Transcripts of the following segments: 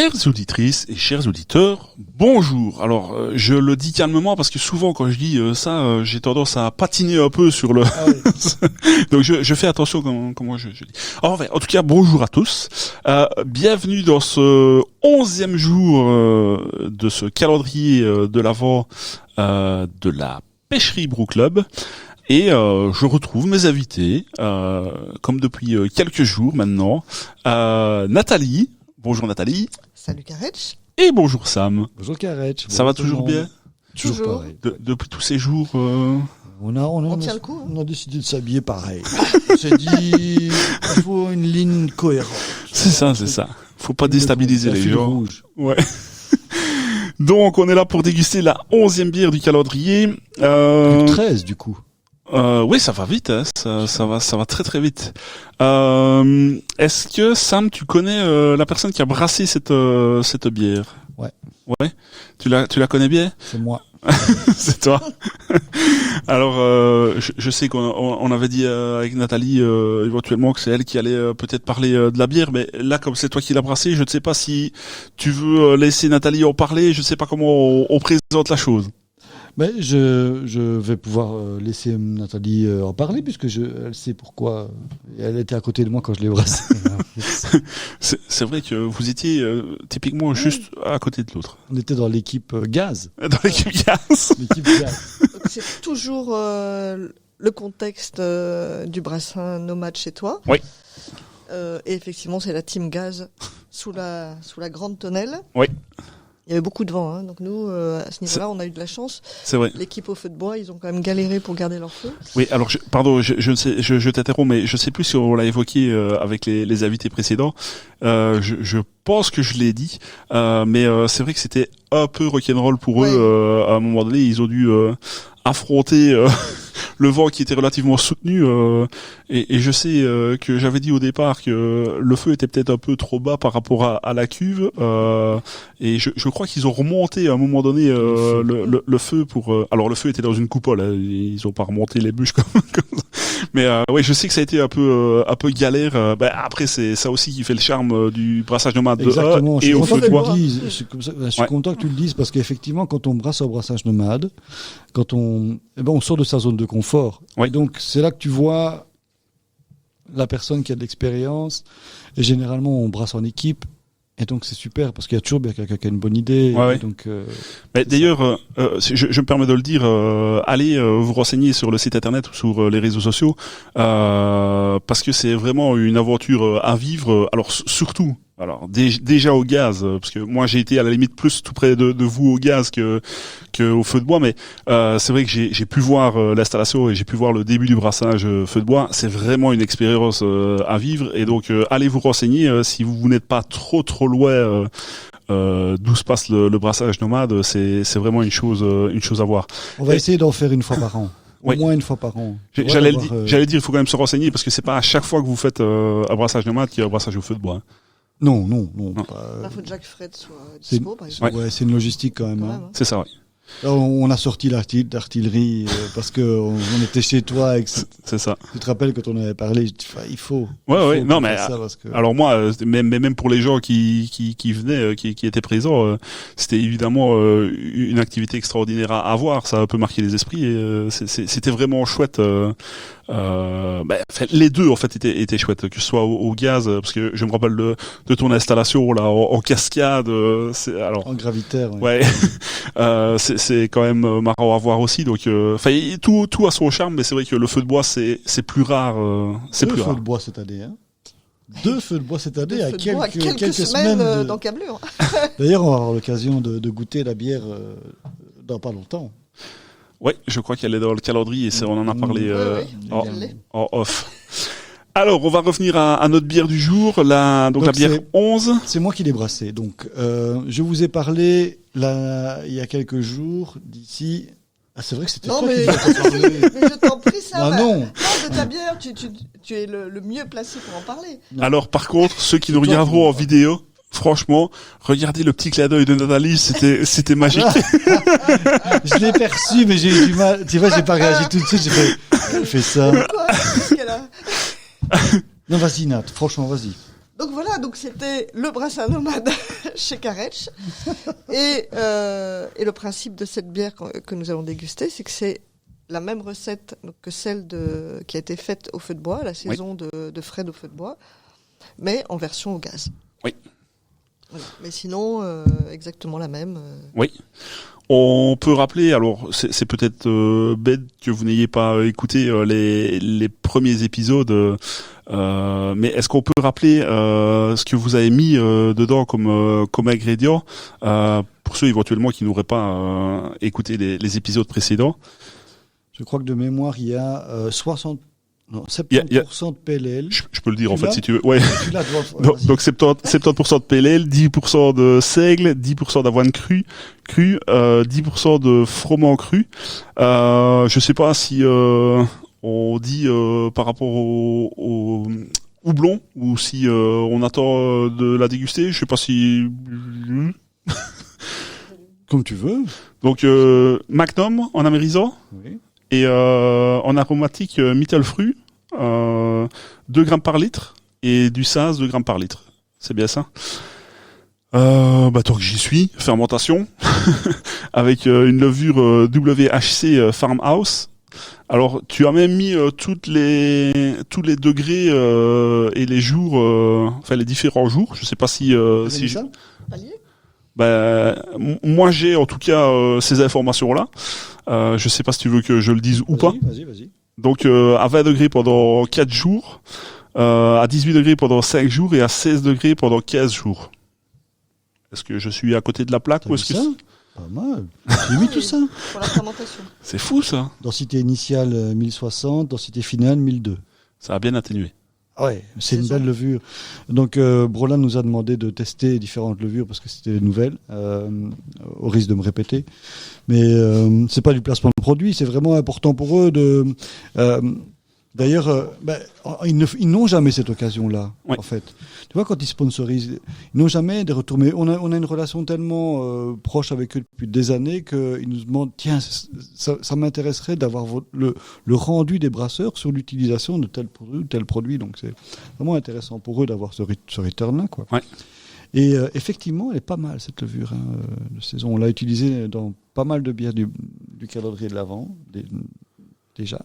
Chères auditrices et chers auditeurs, bonjour. Alors, je le dis calmement parce que souvent quand je dis ça, j'ai tendance à patiner un peu sur le... Ah oui. Donc je fais attention comment je dis. Alors, en tout cas, bonjour à tous. Bienvenue dans ce 11e jour de ce calendrier de l'Avent de la Pêcherie Brew Club. Et je retrouve mes invités, comme depuis quelques jours maintenant. Nathalie. Bonjour Nathalie. Salut Karetch. Et bonjour Sam. Bonjour Karetch. Ça va toujours bien? Toujours. pareil. Depuis tous ces jours On tient le coup. On a décidé de s'habiller pareil. On s'est dit, il faut une ligne cohérente. C'est ça. Faut pas déstabiliser les gens. Rouge. Ouais. Donc on est là pour déguster la 11e bière du calendrier. 13 du coup. Oui, ça va vite, hein. Ça va très très vite. Est-ce que Sam, tu connais la personne qui a brassé cette bière? Ouais. Ouais. Tu la connais bien? C'est moi. C'est toi. Alors, je sais qu'on avait dit avec Nathalie éventuellement que c'est elle qui allait peut-être parler de la bière, mais là, comme c'est toi qui l'as brassée, je ne sais pas si tu veux laisser Nathalie en parler. Je ne sais pas comment on présente la chose. Mais je vais pouvoir laisser Nathalie en parler puisque elle sait pourquoi. Elle était à côté de moi quand je l'ai brassée. C'est vrai que vous étiez typiquement juste à côté de l'autre. On était dans l'équipe gaz. Dans l'équipe gaz. L'équipe gaz. Donc, c'est toujours le contexte du brassin nomade chez toi. Oui. Et effectivement, c'est la team gaz sous la grande tonnelle. Oui. Il y avait beaucoup de vent, hein. Donc nous, à ce niveau-là, on a eu de la chance. C'est vrai. L'équipe au feu de bois, ils ont quand même galéré pour garder leur feu. Oui, alors je t'interromps, mais je sais plus si on l'a évoqué avec les invités précédents. Je pense que je l'ai dit, mais c'est vrai que c'était un peu rock'n'roll pour eux. À un moment donné, ils ont dû affronter le vent qui était relativement soutenu. Et je sais que j'avais dit au départ que le feu était peut-être un peu trop bas par rapport à la cuve. Et je crois qu'ils ont remonté à un moment donné le feu pour. Alors le feu était dans une coupole. Hein, ils ont pas remonté les bûches comme ça. Mais oui, je sais que ça a été un peu galère. Après, c'est ça aussi qui fait le charme du brassage nomade Exactement. et au feu de bois. Je suis content que tu le dises parce qu'effectivement, quand on brasse au brassage nomade, quand on sort de sa zone de confort. Oui. Et donc, c'est là que tu vois la personne qui a de l'expérience. Et généralement, on brasse en équipe. Et donc, c'est super parce qu'il y a toujours bien quelqu'un qui a une bonne idée. Ouais. Et donc, d'ailleurs, je me permets de le dire, allez vous renseigner sur le site internet ou sur les réseaux sociaux parce que c'est vraiment une aventure à vivre. Alors, surtout. Alors déjà au gaz, parce que moi j'ai été à la limite plus tout près de vous au gaz que au feu de bois, mais c'est vrai que j'ai pu voir l'installation et j'ai pu voir le début du brassage feu de bois. C'est vraiment une expérience à vivre et donc allez vous renseigner si vous n'êtes pas trop loin d'où se passe le brassage nomade. C'est vraiment une chose à voir. on va essayer d'en faire une fois par an. Oui. Au moins une fois par an. J'allais dire, il faut quand même se renseigner parce que c'est pas à chaque fois que vous faites un brassage nomade qu'il y a un brassage au feu de bois. Non. Là, faut déjà que Fred soit dispo, par exemple. Ouais, c'est une logistique quand même. Quand Hein. même, hein. C'est ça, oui. Là, on a sorti l'artillerie parce que on était chez toi. Avec C'est ça. Tu te rappelles quand on avait parlé, il faut. Ouais. Non, qu'on mais fasse ça parce que... alors moi, même pour les gens qui venaient, qui étaient présents, c'était évidemment une activité extraordinaire à voir. Ça a un peu marqué les esprits et c'était vraiment chouette. Les deux en fait étaient chouettes, que ce soit au gaz, parce que je me rappelle de ton installation là en cascade. En gravitaire. Ouais. C'est quand même marrant à voir aussi. Donc, tout a son charme, mais c'est vrai que le feu de bois c'est plus rare. C'est plus Deux feux rare. de bois cette année. Hein. 2 feux de bois cette année à Feu de bois, quelques semaines. d'encablure. D'ailleurs, on va avoir l'occasion de goûter la bière dans pas longtemps. Ouais, je crois qu'elle est dans le calendrier. On en a parlé en off. Alors, on va revenir à notre bière du jour, la bière 11. C'est moi qui l'ai brassée. Donc, je vous ai parlé il y a quelques jours d'ici. Ah, c'est vrai que c'était toi qui m'as parlé. Mais je t'en prie, ça. Ah non. De ta bière, tu es le mieux placé pour en parler. Non. Alors, par contre, ceux qui nous regarderont en vidéo, franchement, regardez le petit clin d'œil de Nathalie, c'était magique. Je l'ai perçu, mais j'ai eu du mal. Tu vois, j'ai pas réagi tout de suite. J'ai fait ça. Quoi? Qu'est-ce qu'elle a? Non, vas-y, Nat. Franchement, vas-y. Donc voilà, donc c'était le brassin nomade chez Karetsch. Et le principe de cette bière que nous allons déguster, c'est que c'est la même recette donc, que celle qui a été faite au feu de bois, la saison de Fred au feu de bois, mais en version au gaz. Oui. Voilà. Mais sinon, exactement la même. Oui. On peut rappeler, alors c'est peut-être bête que vous n'ayez pas écouté les premiers épisodes, mais est-ce qu'on peut rappeler ce que vous avez mis dedans comme ingrédient pour ceux éventuellement qui n'auraient pas écouté les épisodes précédents? Je crois que de mémoire, il y a 70% de PLL. Je peux le dire Tu en fait l'as si tu veux. Ouais. Tu l'as devant- Donc 70% de PLL, 10% de seigle, 10% d'avoine crue, 10% de froment cru. Je sais pas si on dit par rapport au houblon ou si on attend de la déguster. Je sais pas si. Comme tu veux. Donc Magnum en amérisant Oui. et en aromatique Mittelfru, 2 grammes par litre et du Saz 2 grammes par litre. C'est bien ça. Tant que j'y suis, fermentation avec une levure WHC Farmhouse. Alors tu as même mis tous les degrés et les jours, enfin les différents jours. Je sais pas si Si ça Allié moi j'ai en tout cas ces informations là. Je sais pas si tu veux que je le dise ou pas. Vas-y. Donc à 20 degrés pendant 4 jours, à 18 degrés pendant 5 jours et à 16 degrés pendant 15 jours. Est-ce que je suis à côté de la plaque T'as ou vu est-ce que ça Pas mal. J'ai mis tout ça. pour la fermentation. c'est fou ça? Densité initiale 1060, densité finale 1002. Ça a bien atténué. Ouais, c'est une Saison. belle levure. Donc Brolan nous a demandé de tester différentes levures parce que c'était nouvelle, au risque de me répéter. Mais c'est pas du placement de produit, c'est vraiment important pour eux de. D'ailleurs, ils n'ont jamais cette occasion-là, Ouais. en fait. Tu vois, quand ils sponsorisent, ils n'ont jamais des retours. Mais on a une relation tellement proche avec eux depuis des années qu'ils nous demandent, tiens, ça m'intéresserait d'avoir le rendu des brasseurs sur l'utilisation de tel produit ou tel produit. Donc c'est vraiment intéressant pour eux d'avoir ce return-là, quoi. Ouais. Et effectivement, elle est pas mal, cette levure de saison. On l'a utilisée dans pas mal de bières du calendrier de l'Avent, déjà.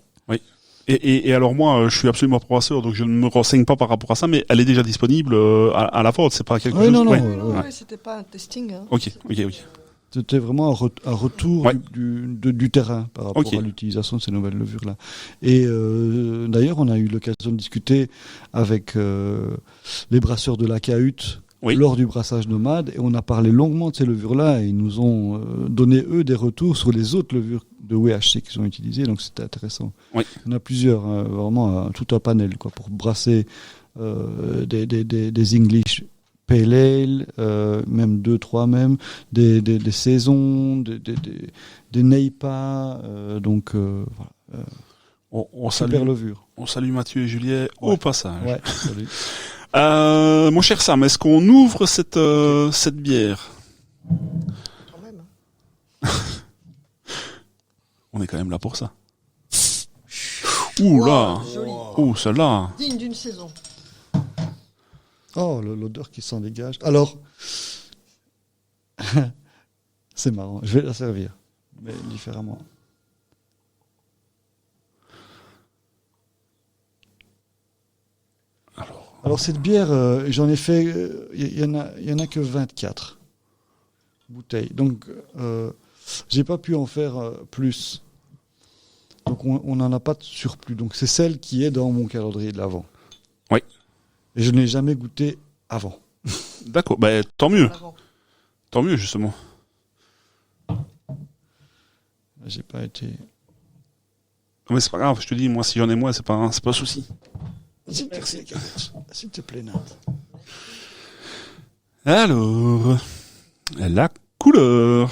Et alors moi, je suis absolument pas brasseur, donc je ne me renseigne pas par rapport à ça, mais elle est déjà disponible à la vente. C'est pas quelque Oui, chose. non, non. Ouais. Oui, c'était pas un testing. Hein. Ok. C'était vraiment un retour Ouais. du terrain par rapport Ok. à l'utilisation de ces nouvelles levures-là. Et d'ailleurs, on a eu l'occasion de discuter avec les brasseurs de la Cahute Oui. lors du brassage nomade, et on a parlé longuement de ces levures-là, et ils nous ont donné, eux, des retours sur les autres levures de WHC qu'ils ont utilisées, donc c'était intéressant. Oui. On a plusieurs, vraiment tout un panel, quoi, pour brasser des English Pale Ale, même 2-3 même, des saisons, des Neipa, donc voilà. On Super salue, levure. on salue Mathieu et Julien au Ouais. passage. Ouais, salut. Mon cher Sam, est-ce qu'on ouvre cette bière? Quand même. On est quand même là pour ça. Ouh là, Wow, joli. ouh celle-là. Digne d'une saison. Oh, l'odeur qui s'en dégage. Alors, c'est marrant. Je vais la servir, mais différemment. Alors cette bière, j'en ai fait, il y en a que 24 bouteilles. Donc, j'ai pas pu en faire plus. Donc, on n'en a pas de surplus. Donc, c'est celle qui est dans mon calendrier de l'Avent. Oui. Et je n'ai jamais goûté avant. D'accord, tant mieux, Avant. tant mieux justement. J'ai pas été. Mais c'est pas grave, je te dis, moi si j'en ai moins, c'est pas un souci. S'il te plaît, Nat. Alors, la couleur.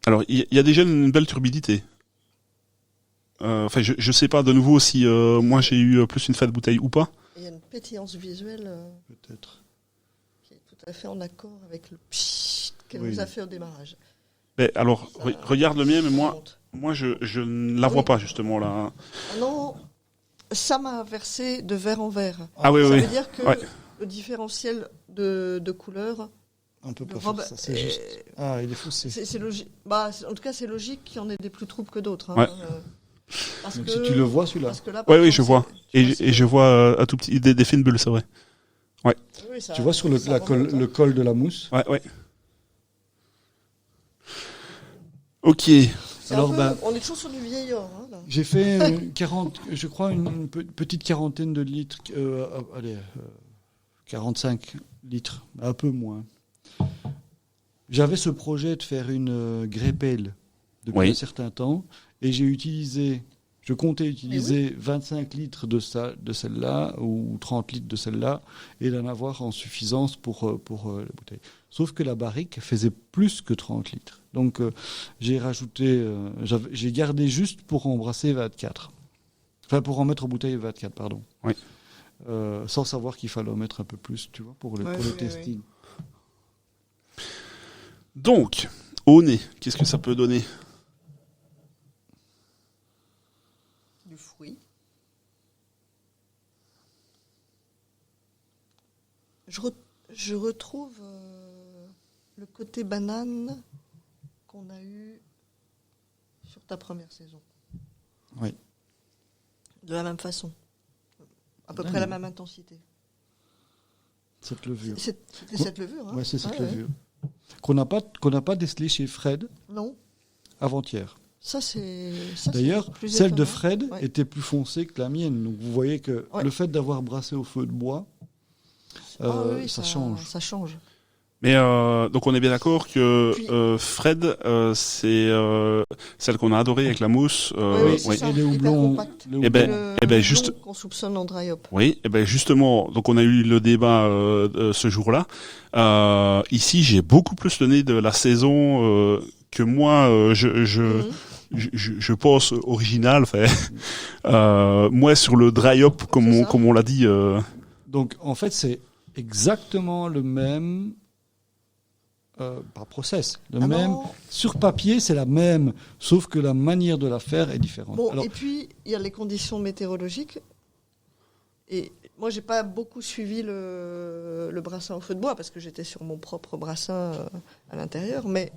Alors, il y a déjà une belle turbidité. Enfin, je sais pas de nouveau si moi j'ai eu plus une fête bouteille ou pas. Il y a une pétillance visuelle Peut-être. qui est tout à fait en accord avec le pchit qu'elle Oui. nous a fait au démarrage. Mais alors, regarde le mien, mais moi Monte. je ne la vois Oui. pas justement là. Ah non, ça m'a versé de verre en verre. Ah oui, Ça oui. veut dire que Ouais. le différentiel de couleur On peut de pas robe faire ça, c'est juste. Ah, il est faussé. c'est logique. Bah, en tout cas, c'est logique qu'il y en ait des plus troubles que d'autres. Hein. Ouais. Parce Donc, que, si tu le vois, celui-là. parce que là, par Oui, oui, exemple, je vois. c'est- Et je vois un tout petit des fines bulles, c'est vrai. oui, ça- Tu vois sur ça remonte, le col de la mousse. Ouais, ouais. Ok. C'est Alors, un peu- ben, on est toujours sur du vieil or. Hein, là. j'ai fait 40, je crois petite quarantaine de litres, 45 litres, un peu moins. J'avais ce projet de faire une grêpelle depuis Oui. un certain temps et je comptais utiliser 25 litres de celle-là ou 30 litres de celle-là et d'en avoir en suffisance pour la bouteille. Sauf que la barrique faisait plus que 30 litres. Donc j'ai rajouté, j'ai gardé juste pour embrasser 24. Enfin, pour en mettre aux bouteilles 24, pardon. Oui. Sans savoir qu'il fallait en mettre un peu plus, tu vois, pour le Oui. testing. Donc, au nez, qu'est-ce que ça peut donner? Du fruit. Je retrouve le côté banane qu'on a eu sur ta première saison. Oui. De la même façon. À peu Ah, près la oui. même intensité. Cette levure. C'était cette levure. Hein. Ouais, c'est cette Ouais, levure. Qu'on n'a pas décelé chez Fred Non, avant-hier. ça c'est. D'ailleurs, plus celle de étonnant. Fred Ouais. était plus foncée que la mienne. Donc vous voyez que Ouais. le fait d'avoir brassé au feu de bois, Ah oui, ça change. Ça change. Mais donc on est bien d'accord que Puis- Fred, c'est celle qu'on a adorée avec la mousse. Oui, c'est oui. ça. Et les hyper houblons, compact. les Eh ben, houblons- Le ben, houblon juste- qu'on soupçonne en dry hop. Oui, et ben justement, donc on a eu le débat ce jour-là. Ici, j'ai beaucoup plus le nez de la saison que moi. Mhm. Je pense original. Fait. Moi, sur le dry up, comme C'est on, ça. comme on l'a dit. Donc en fait, c'est exactement le même. Pas process, le Ah même. non. Sur papier, c'est la même, sauf que la manière de la faire est différente. Bon, Alors, et puis, il y a les conditions météorologiques. Et moi, j'ai pas beaucoup suivi le brassin au feu de bois parce que j'étais sur mon propre brassin à l'intérieur. Mais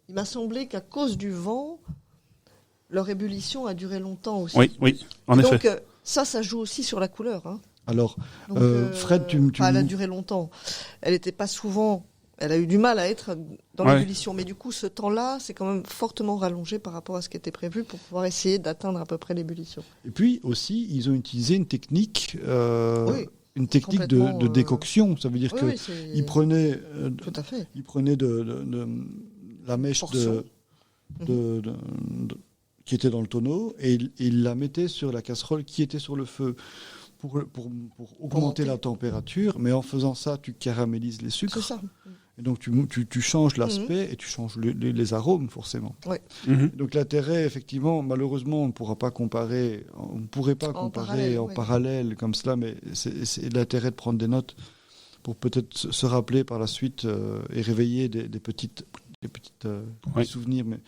il m'a semblé qu'à cause du vent, leur ébullition a duré longtemps aussi. Oui, oui, en Et effet. donc, ça joue aussi sur la couleur. Hein. alors Donc, Fred, elle a duré longtemps. Elle n'était pas souvent. Elle a eu du mal à être dans Ouais. l'ébullition. Mais du coup, ce temps-là, c'est quand même fortement rallongé par rapport à ce qui était prévu pour pouvoir essayer d'atteindre à peu près l'ébullition. et puis aussi, ils ont utilisé une technique, Oui, de complètement, décoction. Ça veut dire Oui, que oui, c'est- ils prenaient, tout à fait. ils prenaient de la mèche Portion. qui était dans le tonneau et ils la mettaient sur la casserole qui était sur le feu pour augmenter monter. la température. Mais en faisant ça, tu caramélises les C'est sucres. ça. Et donc tu changes l'aspect et tu changes les arômes forcément. Mhm. Donc l'intérêt, effectivement, malheureusement, on ne pourrait pas comparer en oui. parallèle comme cela, mais c'est l'intérêt de prendre des notes pour peut-être se rappeler par la suite et réveiller des petites Oui. souvenirs. Mais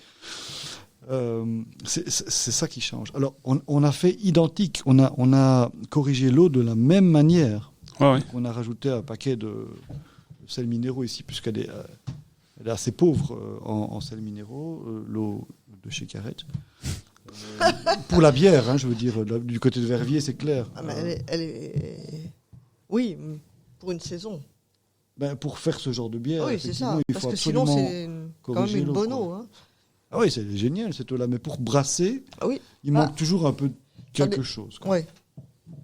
c'est ça qui change. Alors on a fait identique, on a corrigé l'eau de la même manière. Ouais, ouais. Donc, on a rajouté un paquet de sels minéraux ici, puisqu'elle est, elle est assez pauvre en sels minéraux, l'eau de chez Carrette. Pour la bière, hein, je veux dire, du côté de Verviers, c'est clair. Ah, mais elle est... Oui, pour une saison. Pour faire ce genre de bière, Oui, c'est effectivement, ça. il Parce faut que sinon, absolument c'est quand corriger même une l'eau, bonne quoi. eau. Hein. Ah oui, c'est génial cette eau-là, mais pour brasser, Ah oui, il manque toujours un peu de quelque dé- chose. Quoi. ouais.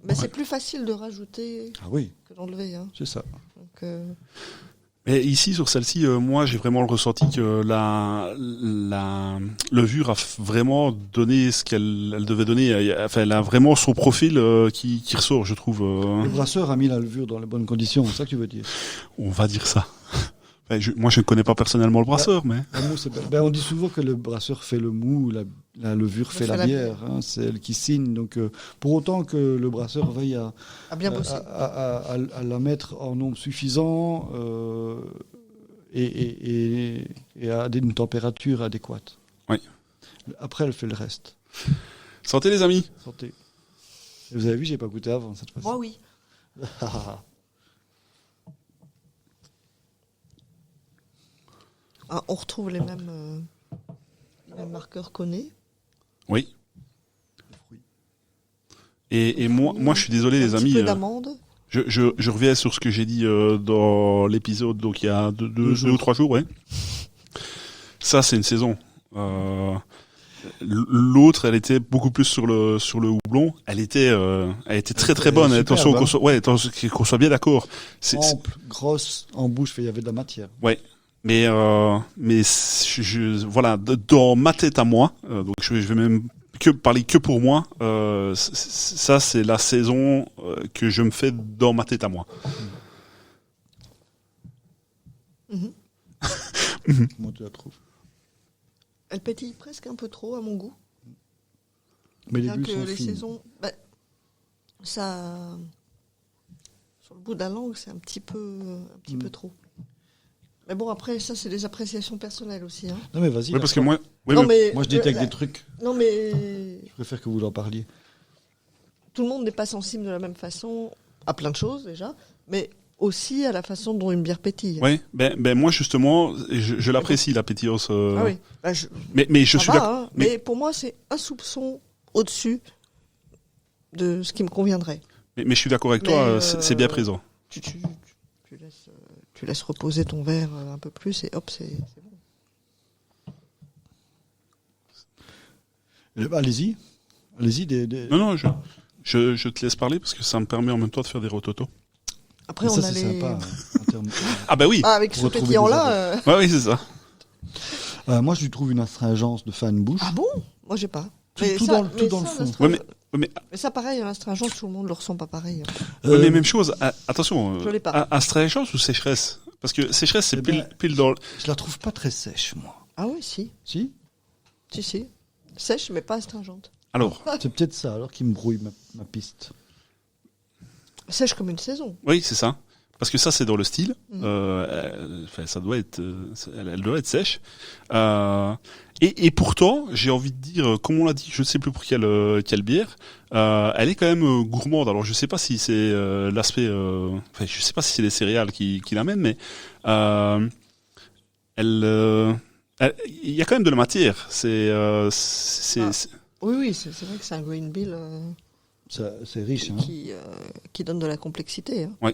Mais c'est plus facile de rajouter Ah oui, que d'enlever. Hein. c'est ça. Donc, Mais ici, sur celle-ci, moi, j'ai vraiment le ressenti que la levure a vraiment donné ce qu'elle devait donner. Enfin, elle a vraiment son profil qui ressort, je trouve. Le brasseur a mis la levure dans les bonnes conditions, c'est ça que tu veux dire. On va dire ça. Enfin, moi, je ne connais pas personnellement le brasseur, mais... La mousse, on dit souvent que le brasseur fait le mou, la levure fait la bière. Hein, c'est elle qui signe. Donc, pour autant que le brasseur veille à bien bossé. à la mettre en nombre suffisant et à une température adéquate. Oui. Après, elle fait le reste. Santé, les amis. Santé. Et vous avez vu, j'ai pas goûté avant cette fois-ci. Moi, oui. Ah, on retrouve les mêmes marqueurs qu'on est. Oui. Et moi, je suis désolé, les Un amis. petit peu d'amande. Je reviens sur ce que j'ai dit dans l'épisode, donc il y a deux ou 3 jours, ouais. Ça, c'est une saison. L'autre, elle était beaucoup plus sur le houblon. Elle était très très bonne. Attention qu'on soit bien d'accord. Ample, grosse, en bouche, il y avait de la matière. Ouais. Mais voilà, dans ma tête à moi, donc je vais même parler que pour moi. Ça, c'est la saison que je me fais dans ma tête à moi. Comment tu la trouves? Elle pétille presque un peu trop à mon goût. Mais les Bien bulles que sont les fines. saisons, ça, sur le bout de la langue, c'est un petit peu trop. Mais bon, après, ça, c'est des appréciations personnelles aussi. Hein. Non mais vas-y. Oui, parce que moi, Non, mais, moi je détecte des trucs. Non, mais Je préfère que vous en parliez. tout le monde n'est pas sensible de la même façon à plein de choses déjà, mais aussi à la façon dont une bière pétille. ouais, ben moi justement, je l'apprécie la pétillance. Ah oui. Bah, Mais je ça suis va, d'accord. hein, mais pour moi, c'est un soupçon au-dessus de ce qui me conviendrait. Mais je suis d'accord avec toi. C'est bien présent. Tu laisses reposer ton verre un peu plus et hop, c'est bon. Allez-y. Non, je te laisse parler parce que ça me permet en même temps de faire des rototos. Après, Mais on ça a c'est les... sympa. Hein, en termes- Ah bah oui. Ah, avec Pour ce retrouver pétillant-là... Ouais, oui, c'est ça. Moi je lui trouve une astringence de fin de bouche. Ah bon? Moi, j'ai pas. Tout dans le fond. Ouais, mais ça, pareil, l'astringence, tout le monde le ressent pas pareil. Hein. Ouais, mais même chose, attention, Je l'ai pas. astringence ou sécheresse? Parce que sécheresse, c'est Eh ben, pile dans... Je la trouve pas très sèche, moi. Ah oui, si. Si? Si. Sèche, mais pas astringente. Alors, C'est peut-être ça alors qui me brouille ma piste. Sèche comme une saison. oui, c'est ça. Parce que ça, c'est dans le style. Mhm. Ça doit être, elle doit être sèche. Et pourtant, j'ai envie de dire, comme on l'a dit, je ne sais plus pour quelle bière, elle est quand même gourmande. Alors, je sais pas si c'est l'aspect, je sais pas si c'est les céréales qui l'amènent, mais il y a quand même de la matière. Oui, c'est vrai que c'est un green bill C'est riche. Hein. qui donne de la complexité. Hein.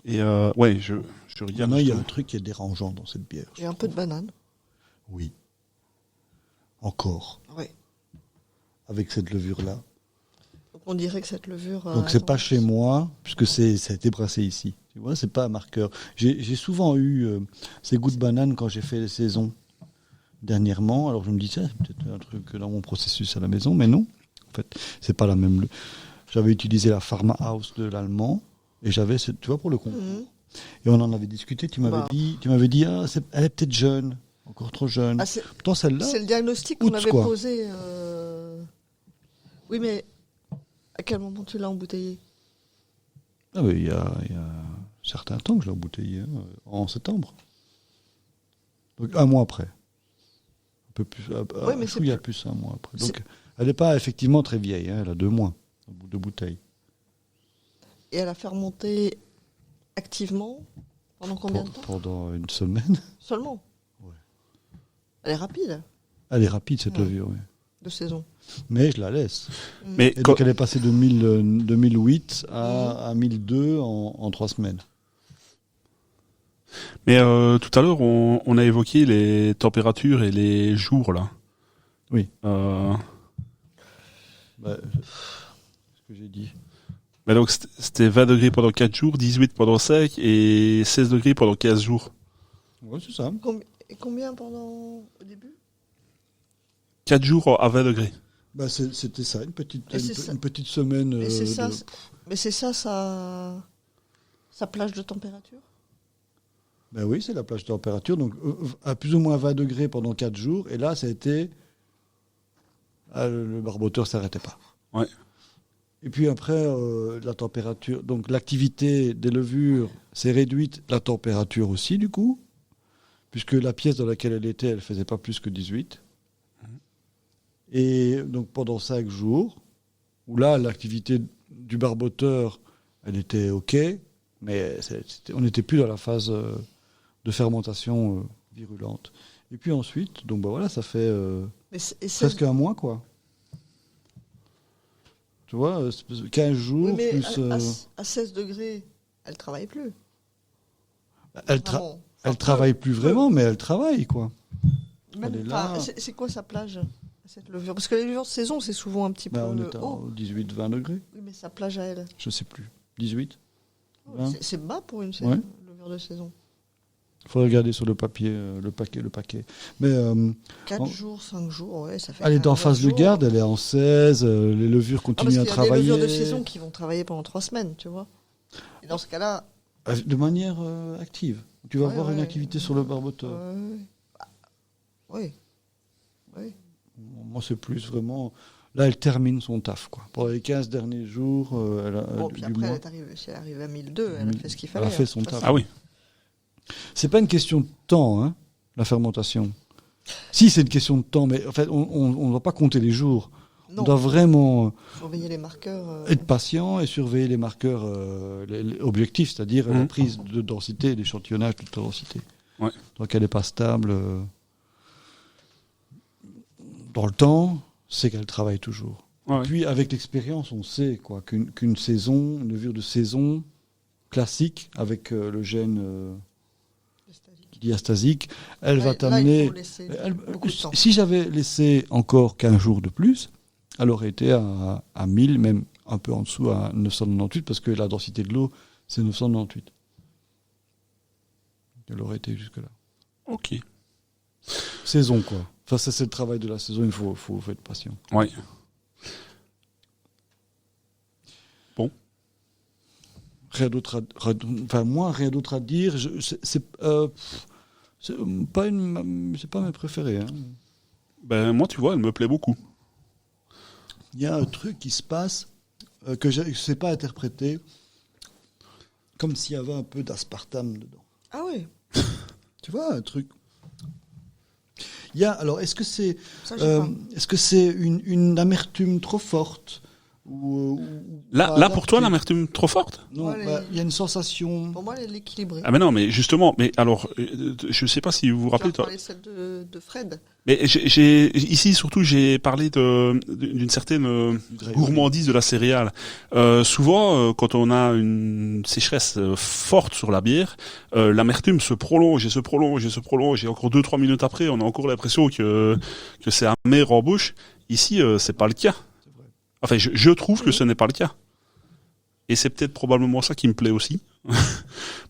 Et ouais, je regarde. Maintenant, il y a un truc qui est dérangeant dans cette bière. Et un peu de banane. Oui. Encore. Oui. Avec cette levure-là. Donc on dirait que cette levure... Donc c'est pas chez moi, puisque ça a été brassé ici. Tu vois, c'est pas un marqueur. J'ai souvent eu ces goûts de banane quand j'ai fait les saisons dernièrement. Alors je me disais, c'est peut-être un truc dans mon processus à la maison, mais non. En fait, c'est pas la même. J'avais utilisé la Farmhouse de l'allemand et j'avais, tu vois, pour le concours. Mhm. Et on en avait discuté. Tu m'avais dit, elle est peut-être jeune, encore trop jeune. Ah, c'est Pourtant celle-là. le diagnostic qu'on Oups, avait quoi. posé. Oui, mais à quel moment tu l'as embouteillé? Ah oui, il y a un certain temps que je l'ai embouteillé, en septembre. Donc un mois après. Un peu plus. Ouais, mais il y a plus un mois après. Donc elle n'est pas effectivement très vieille, hein, elle a 2 mois de bouteille. Et elle a fait remonter activement pendant combien de temps? Pendant une semaine. Seulement. Ouais. Elle est rapide Elle est rapide cette Ouais. levure, oui. de saison. Mais je la laisse. Mais Et donc elle est passée de 2008 à 1002 en 3 semaines. Mais tout à l'heure, on a évoqué les températures et les jours, là. Oui. Euh, Ce que j'ai dit. bah donc, c'était 20 degrés pendant 4 jours, 18 pendant 5 et 16 degrés pendant 15 jours. Oui, c'est ça. Et combien pendant au début? 4 jours à 20 degrés. C'était ça, une petite, Et c'est ça. une petite semaine. Mais c'est ça, de- mais c'est ça sa plage de température? Ben oui, c'est la plage de température. Donc, à plus ou moins 20 degrés pendant 4 jours. Et là, ça a été. Le barboteur ne s'arrêtait pas. Ouais. Et puis après, la température. Donc, l'activité des levures s'est réduite. La température aussi, du coup. Puisque la pièce dans laquelle elle était, elle ne faisait pas plus que 18. Et donc, pendant 5 jours, où là, l'activité du barboteur, elle était OK, mais on n'était plus dans la phase de fermentation virulente. Et puis ensuite, donc voilà, ça fait presque un mois, quoi. Tu vois, 15 jours, mais plus... à 16 degrés, elle travaille plus. Elle travaille plus vraiment, mais elle travaille, quoi. Même, Elle est là. c'est quoi sa plage, cette levure? Parce que les levures de saison, c'est souvent un petit peu On est à haut. 18-20 degrés. Oui, mais sa plage à elle. Je sais plus. 18 20. C'est bas pour une Ouais. levure de saison. Il faut regarder sur le papier, le paquet. Mais 4 jours, 5 jours, ouais, ça fait. elle est en 15 phase de jours. garde, elle est en 16, les levures Parce continuent qu'il à y a travailler. des levures de saison qui vont travailler pendant 3 semaines, tu vois. Et dans ce cas-là. De manière active. Tu vas Ouais, avoir une ouais. activité sur le barboteur. Oui. Oui. Moi, c'est plus vraiment... Là, elle termine son taf, quoi. Pour les 15 derniers jours Puis du après, mois. elle est arrivée à 1002, elle a fait ce qu'il fallait. Elle a fait hein, son de toute taf. façon. Ah oui. C'est pas une question de temps, hein, la fermentation. Si, c'est une question de temps, mais en fait, on ne va pas compter les jours. Non, On doit vraiment surveiller les marqueurs. être patient et surveiller les marqueurs les objectifs, c'est-à-dire la prise de densité, l'échantillonnage de densité. Ouais. Donc elle n'est pas stable dans le temps, c'est qu'elle travaille toujours. Ouais. Puis avec l'expérience, on sait quoi qu'une saison, une levure de saison classique avec le gène diastasique, elle va Là, t'amener... il faut laisser beaucoup de temps. Si j'avais laissé encore 15 jours de plus, elle aurait été à 1000, même un peu en dessous, à 998, parce que la densité de l'eau, c'est 998. Elle aurait été jusque-là. Ok. Saison, quoi. Enfin, ça, c'est le travail de la saison, il faut être patient. Ouais. Rien d'autre rien d'autre à dire. C'est pas mes préférés. Hein. Ben moi, tu vois, elle me plaît beaucoup. Il y a un truc qui se passe que je ne sais pas interpréter, comme s'il y avait un peu d'aspartame dedans. Ah oui, Tu vois, un truc. Alors, est-ce que c'est ça j'ai pas. une amertume trop forte ou Là, pas là pour toi, adaptée? l'amertume trop forte? Non, Ouais, il y a une sensation. Pour moi, elle est équilibrée. Ah mais non, mais justement, mais alors, je sais pas si vous vous Tu rappelez, as toi. parlé de celle de Fred. Mais ici surtout, j'ai parlé d'une certaine gourmandise de la céréale. Souvent, quand on a une sécheresse forte sur la bière, l'amertume se prolonge et se prolonge et se prolonge. Et encore 2-3 minutes après, on a encore l'impression que c'est amer en bouche. Ici, c'est pas le cas. Enfin, je trouve que ce n'est pas le cas. Et c'est peut-être probablement ça qui me plaît aussi.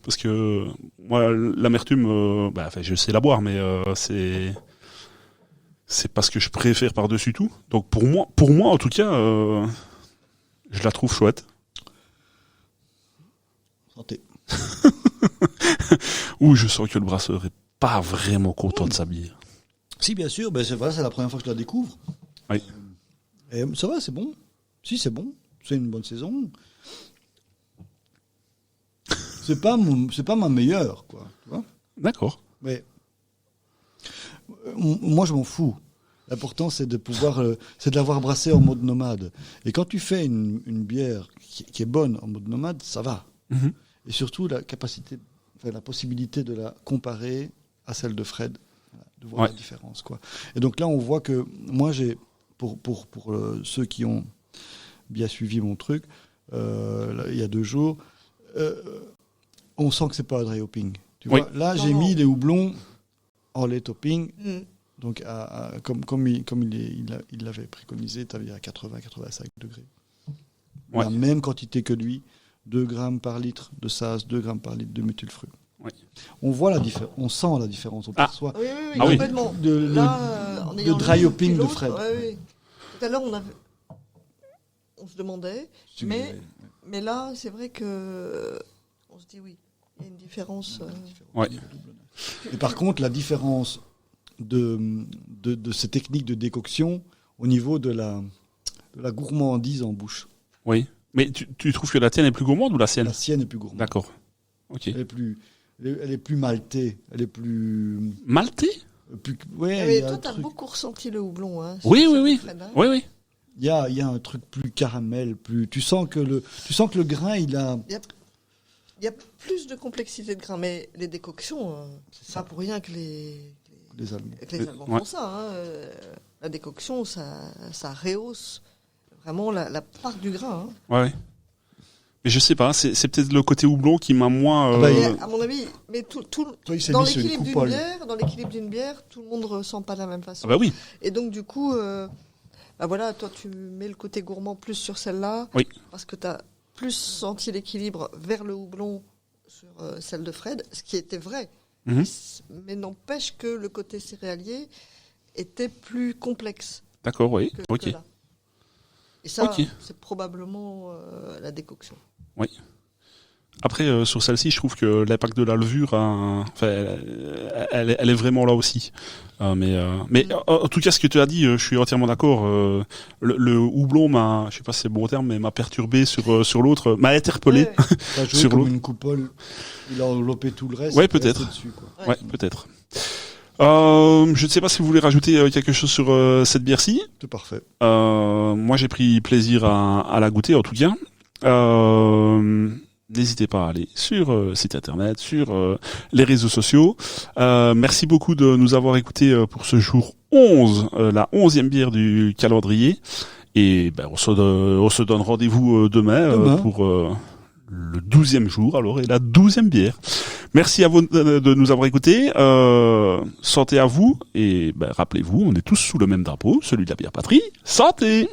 Parce que moi, l'amertume, je sais la boire, mais c'est pas ce que je préfère par-dessus tout. Donc pour moi en tout cas, je la trouve chouette. Santé. Ou je sens que le brasseur est pas vraiment content de sa bière. Si, bien sûr, c'est la première fois que je la découvre. Oui. Et ça va, c'est bon. Si, c'est bon. C'est une bonne saison. C'est pas ma meilleure, quoi. Tu vois. D'accord. Mais moi, je m'en fous. L'important, c'est de pouvoir, c'est de l'avoir brassée en mode nomade. Et quand tu fais une bière qui est bonne en mode nomade, ça va. Mhm. Et surtout la possibilité de la comparer à celle de Fred, de voir la différence, quoi. Et donc là, on voit que moi, j'ai pour ceux qui ont bien suivi mon truc, il y a 2 jours, on sent que c'est pas un dry hopping. Tu vois, là, j'ai mis les houblons en late hopping. Donc, comme il l'avait préconisé, tu avais à 80-85 degrés. Ouais. La même quantité que lui, 2 grammes par litre de sas, 2 grammes par litre de méthylfru. Ouais. On voit la différence, on sent la différence, on perçoit. Oui, Ah oui. complètement. Le ayant dry vu hopping de l'autre, Fred. oui. Tout à l'heure, on se demandait, mais là, c'est vrai que on se dit oui, il y a une différence. Ouais. Et par contre, la différence de ces techniques de décoction au niveau de la gourmandise en bouche. Oui. Mais tu trouves que la tienne est plus gourmande ou la sienne? La sienne est plus gourmande. D'accord. Ok. Elle est plus maltée. Elle est plus... Maltais? ouais, Mais il y a toi, un tu as truc. beaucoup ressenti le houblon. Hein, Oui, sur oui, oui. Fred, hein. Oui, oui. Il y a un truc plus caramel, tu sens que le grain, il a. Il y a plus de complexité de grain, mais les décoctions, c'est pas pour rien que les Allemands font ça. Hein. La décoction, ça rehausse vraiment la part du grain. Hein. Ouais. Mais je sais pas, c'est peut-être le côté houblon qui m'a moins. À mon avis, mais dans l'équilibre d'une bière, tout le monde ressent pas de la même façon. Ah bah oui. Et donc du coup, voilà, toi tu mets le côté gourmand plus sur celle-là, oui. Parce que tu as plus senti l'équilibre vers le houblon sur celle de Fred, ce qui était vrai. Mais n'empêche que le côté céréalier était plus complexe. D'accord, oui. Que là. Et ça, c'est probablement la décoction. Oui. Après, sur celle-ci, je trouve que l'impact de la levure, elle est vraiment là aussi. Mais en tout cas, ce que tu as dit, je suis entièrement d'accord. Le houblon je sais pas si c'est le bon terme, mais m'a perturbé sur l'autre, m'a interpellé. Ouais. Ça a joué sur comme une coupole. Il a enveloppé tout le reste. Ouais, peut-être. Dessus, quoi. Ouais, peut-être. Je ne sais pas si vous voulez rajouter quelque chose sur cette bière-ci. C'est parfait. Moi, j'ai pris plaisir à la goûter, en tout cas. N'hésitez pas à aller sur site internet, sur les réseaux sociaux. Merci beaucoup de nous avoir écoutés pour ce jour 11, la 11e bière du calendrier. Et on se donne rendez-vous demain pour le 12e jour, alors, et la 12e bière. Merci à vous de nous avoir écoutés. Santé à vous. Et rappelez-vous, on est tous sous le même drapeau, celui de la bière patrie. Santé!